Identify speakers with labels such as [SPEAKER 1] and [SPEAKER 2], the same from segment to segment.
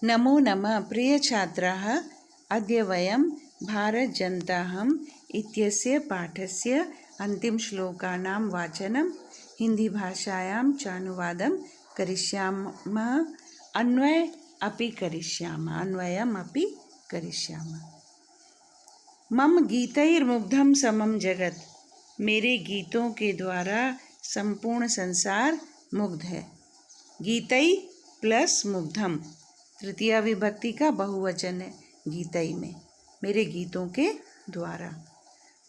[SPEAKER 1] नमो नमः प्रियछात्राः, अद्य वयं भारतजनताहम् इत्यस्य पाठस्य अन्तिमश्लोकानां वाचनं हिन्दीभाषायां च अनुवादं करिष्यामः। अन्वयम् अपि करिष्यामः। मम गीतैर्मुग्धं समं जगत्, मेरे गीतों के द्वारा संपूर्ण संसार मुग्ध है। गीतई प्लस मुग्धम तृतीया विभक्ति का बहुवचन है गीतई में, मेरे गीतों के द्वारा,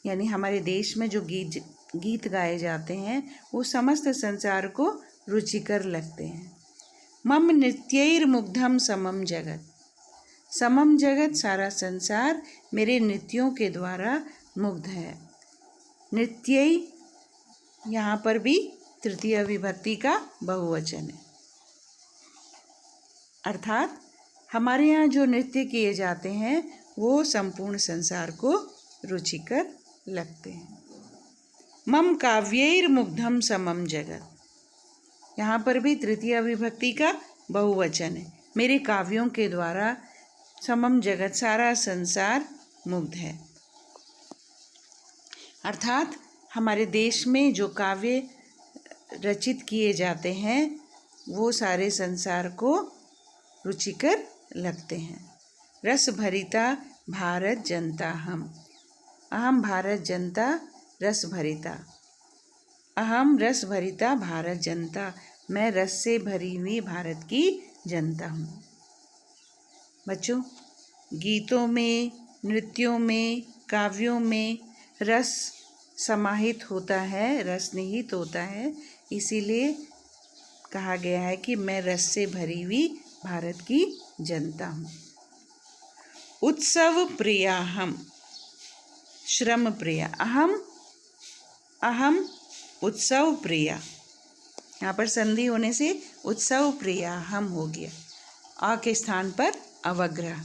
[SPEAKER 1] यानी हमारे देश में जो गीत गाए जाते हैं वो समस्त संसार को रुचिकर लगते हैं। मम नृत्यैर्मुग्धम समम जगत, समम जगत सारा संसार मेरे नृत्यों के द्वारा मुग्ध है। नृत्यई यहाँ पर भी तृतीय विभक्ति का बहुवचन है, अर्थात हमारे यहाँ जो नृत्य किए जाते हैं वो संपूर्ण संसार को रुचिकर लगते हैं। मम काव्यैर्मुग्धम समम जगत, यहाँ पर भी तृतीय विभक्ति का बहुवचन है। मेरे काव्यों के द्वारा समम जगत सारा संसार मुग्ध है, अर्थात हमारे देश में जो काव्य रचित किए जाते हैं वो सारे संसार को रुचिकर लगते हैं। रस भरिता भारत जनता हम, अहम भारत जनता रस भरिता, अहम रस भरिता भारत जनता, मैं रस से भरी हुई भारत की जनता हूँ। बच्चों, गीतों में, नृत्यों में, काव्यों में रस समाहित होता है, रस निहित होता है, इसीलिए कहा गया है कि मैं रस से भरी हुई भारत की जनता हूँ। उत्सव प्रिया हम, श्रम प्रिया, अहम उत्सव प्रिया, यहाँ पर संधि होने से उत्सव प्रिया हम हो गया, आ के स्थान पर अवग्रह।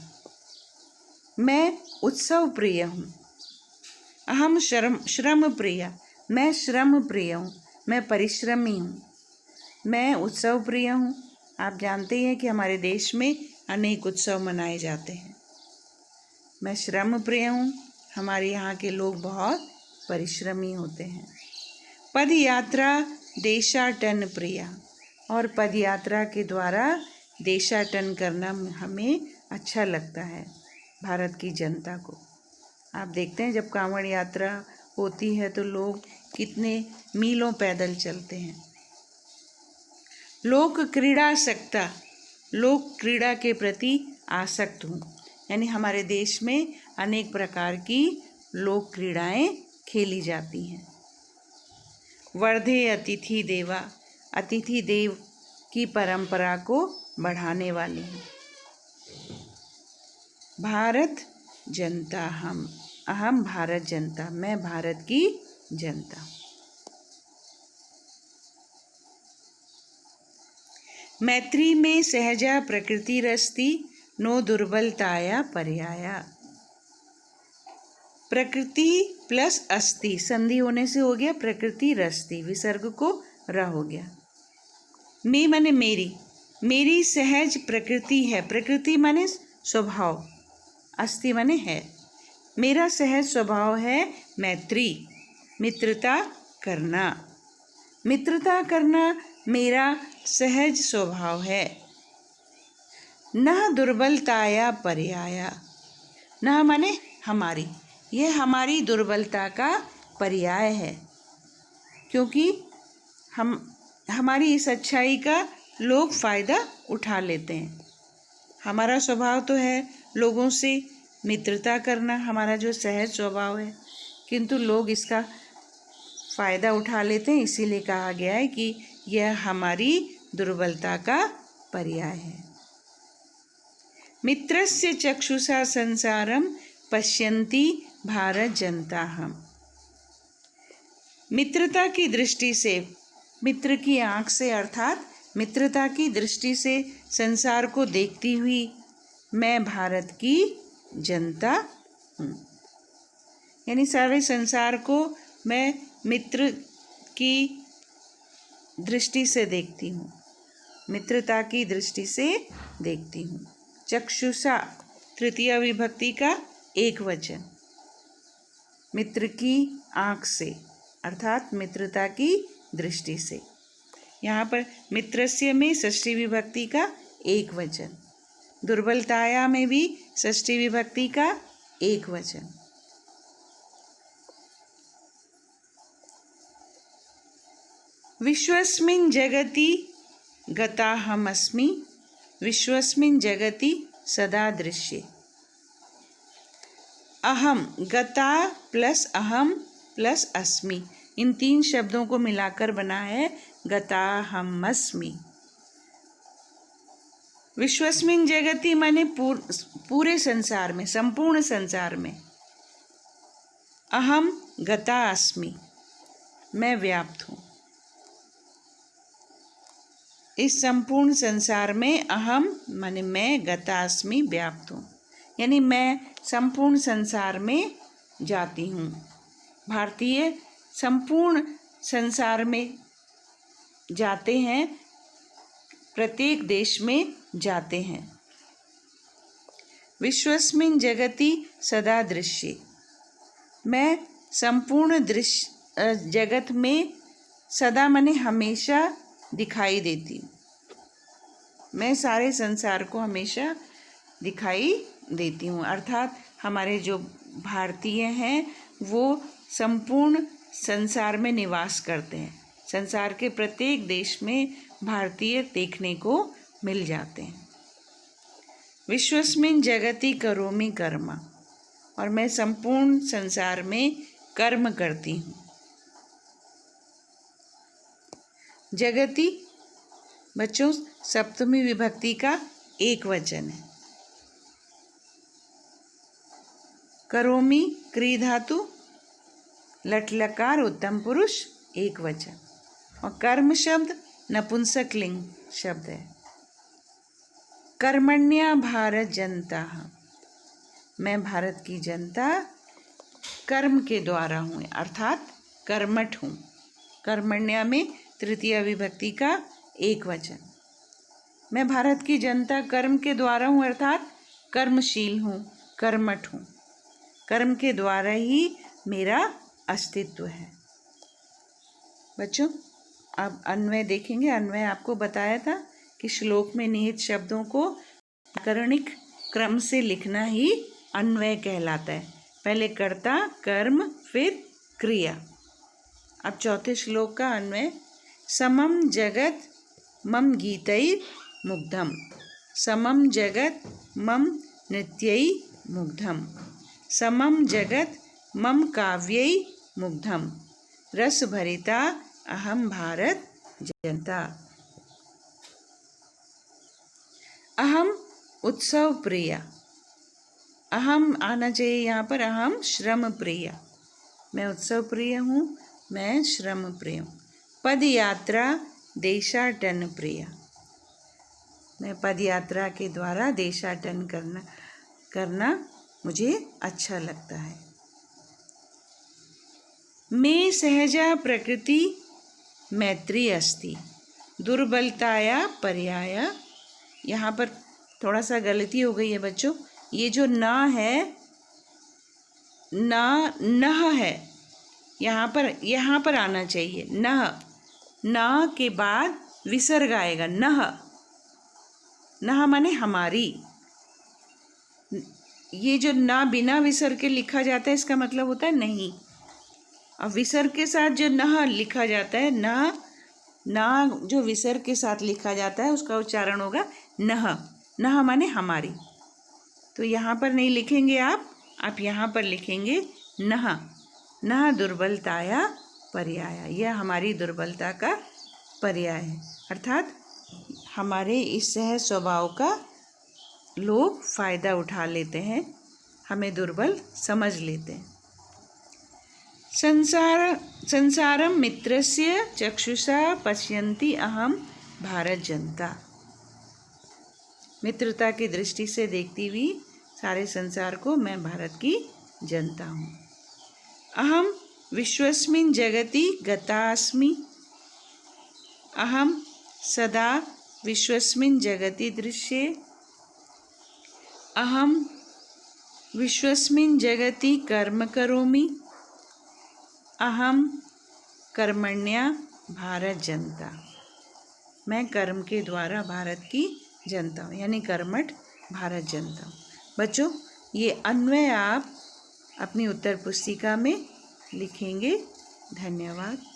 [SPEAKER 1] मैं उत्सव प्रिय हूँ। अहम श्रम प्रिया, मैं श्रम प्रिय हूँ, मैं परिश्रमी हूँ। मैं उत्सव प्रिय हूँ। आप जानते हैं कि हमारे देश में अनेक उत्सव मनाए जाते हैं। मैं श्रम प्रिय हूँ, हमारे यहाँ के लोग बहुत परिश्रमी होते हैं। पद यात्रा देशाटन प्रिया, और पद यात्रा के द्वारा देशाटन करना हमें अच्छा लगता है, भारत की जनता को। आप देखते हैं जब कांवड़ यात्रा होती है तो लोग कितने मीलों पैदल चलते हैं। लोक क्रीड़ासक्ता, लोक क्रीड़ा के प्रति आसक्त हूँ, यानी हमारे देश में अनेक प्रकार की लोक क्रीड़ाएँ खेली जाती हैं। वर्धे अतिथि देवा, अतिथि देव की परंपरा को बढ़ाने वाली हूँ। भारत जनता हम, अहम भारत जनता, मैं भारत की जनता हूँ। मैत्री में सहजा प्रकृति रस्ती, नो दुर्बलताया पर्याया। प्रकृति प्लस अस्ति संधि होने से हो गया प्रकृति रस्ती, विसर्ग को र हो गया। मैं माने मेरी, मेरी सहज प्रकृति है, प्रकृति माने स्वभाव, अस्ति माने है। मेरा सहज स्वभाव है मैत्री, मित्रता करना। मित्रता करना मेरा सहज स्वभाव है। न दुर्बलताया पर्याया, न माने हमारी, यह हमारी दुर्बलता का पर्याय है, क्योंकि हमारी इस अच्छाई का लोग फ़ायदा उठा लेते हैं। हमारा स्वभाव तो है लोगों से मित्रता करना, हमारा जो सहज स्वभाव है, किंतु लोग इसका फ़ायदा उठा लेते हैं, इसीलिए कहा गया है कि यह हमारी दुर्बलता का पर्याय है। मित्रस्य चक्षुषा संसारम पश्यन्ति भारत जनता हम, मित्रता की दृष्टि से, मित्र की आँख से अर्थात मित्रता की दृष्टि से संसार को देखती हुई मैं भारत की जनता हूँ, यानी सारे संसार को मैं मित्र की दृष्टि से देखती हूँ, मित्रता की दृष्टि से देखती हूँ। चक्षुषा तृतीय विभक्ति का एक वचन, मित्र की आँख से अर्थात मित्रता की दृष्टि से। यहाँ पर मित्रस्य में षष्ठी विभक्ति का एक वचन, दुर्बलताया में भी षष्ठी विभक्ति का एक वचन। विश्वस्मिन् जगति गताहमस्मि, विश्वस्मिन् जगति सदा दृश्ये। अहम, गता प्लस अहम प्लस अस्मि, इन तीन शब्दों को मिलाकर बना है गताहमस्मि। विश्वस्मिन् जगति माने पूरे संसार में, संपूर्ण संसार में। अहम गता अस्मि, मैं व्याप्त हूँ। इस संपूर्ण संसार में अहम माने मैं, गता अस्मि व्याप्त हूँ, यानी मैं संपूर्ण संसार में जाती हूँ। भारतीय संपूर्ण संसार में जाते हैं, प्रत्येक देश में जाते हैं। विश्वस्मिन् जगति सदा दृश्ये, मैं संपूर्ण दृश्य जगत में सदा माने हमेशा दिखाई देती हूँ। मैं सारे संसार को हमेशा दिखाई देती हूँ, अर्थात हमारे जो भारतीय हैं वो संपूर्ण संसार में निवास करते हैं। संसार के प्रत्येक देश में भारतीय देखने को मिल जाते हैं। विश्वस्मिन् जगति करोमि कर्म, और मैं संपूर्ण संसार में कर्म करती हूँ। जगति बच्चों सप्तमी विभक्ति का एक वचन है। करोमि क्री धातु, लट लकार उत्तम पुरुष एक वचन, और कर्म शब्द नपुंसक लिंग शब्द है। कर्मण्या भारत जनता, मैं भारत की जनता कर्म के द्वारा हूँ, अर्थात कर्मठ हूँ। कर्मण्या में तृतीय विभक्ति का एक वचन। मैं भारत की जनता कर्म के द्वारा हूँ, अर्थात कर्मशील हूँ, कर्मठ हूँ। कर्म के द्वारा ही मेरा अस्तित्व है। बच्चों अब अन्वय देखेंगे। अन्वय आपको बताया था कि श्लोक में निहित शब्दों को व्याकरणिक क्रम से लिखना ही अन्वय कहलाता है। पहले कर्ता, कर्म, फिर क्रिया। अब चौथे श्लोक का अन्वय। समम जगत मम गीतैः मुग्धम, समम जगत मम नृत्यैः मुग्धम, समम जगत मम काव्यैः मुग्धम, रस भरिता अहम भारत जनता। अहम उत्सव प्रिया, अहम आना चाहिए यहाँ पर, अहम श्रम प्रिया, मैं उत्सव प्रिय हूँ, मैं श्रम प्रिय हूँ। पद यात्रा देशाटन प्रिया, मैं पद यात्रा के द्वारा देशाटन करना मुझे अच्छा लगता है। मैं सहजा प्रकृति मैत्री अस्ति, दुर्बलताया पर्याय। यहाँ पर थोड़ा सा गलती हो गई है बच्चों। ये जो न है, नह है, यहाँ पर आना चाहिए नह। न के बाद विसर्ग आएगा, नह माने हमारी। ये जो ना बिना विसर्ग के लिखा जाता है इसका मतलब होता है नहीं। अब विसर्ग के साथ जो नह लिखा जाता है, ना जो विसर्ग के साथ लिखा जाता है उसका उच्चारण होगा नह। नह माने हमारी। तो यहाँ पर नहीं लिखेंगे आप यहाँ पर लिखेंगे नह। नह दुर्बलताया पर्याय, यह हमारी दुर्बलता का पर्याय है, अर्थात हमारे इस सहज स्वभाव का लोग फायदा उठा लेते हैं, हमें दुर्बल समझ लेते हैं। संसारम मित्रस्य चक्षुषा पश्यन्ति अहम भारत जनता, मित्रता की दृष्टि से देखती हुई सारे संसार को मैं भारत की जनता हूँ। अहम विश्वस्मिन् जगति गतास्मि, अहम सदा विश्वस्मिन् जगति दृश्ये, अहम विश्वस्मिन् जगति कर्म करोमि। अहम कर्मण्या भारत जनता। मैं कर्म के द्वारा भारत की जनता हूँ, यानी कर्मठ भारत जनता हूँ। बच्चों, ये अन्वय आप अपनी उत्तर पुस्तिका में लिखेंगे। धन्यवाद।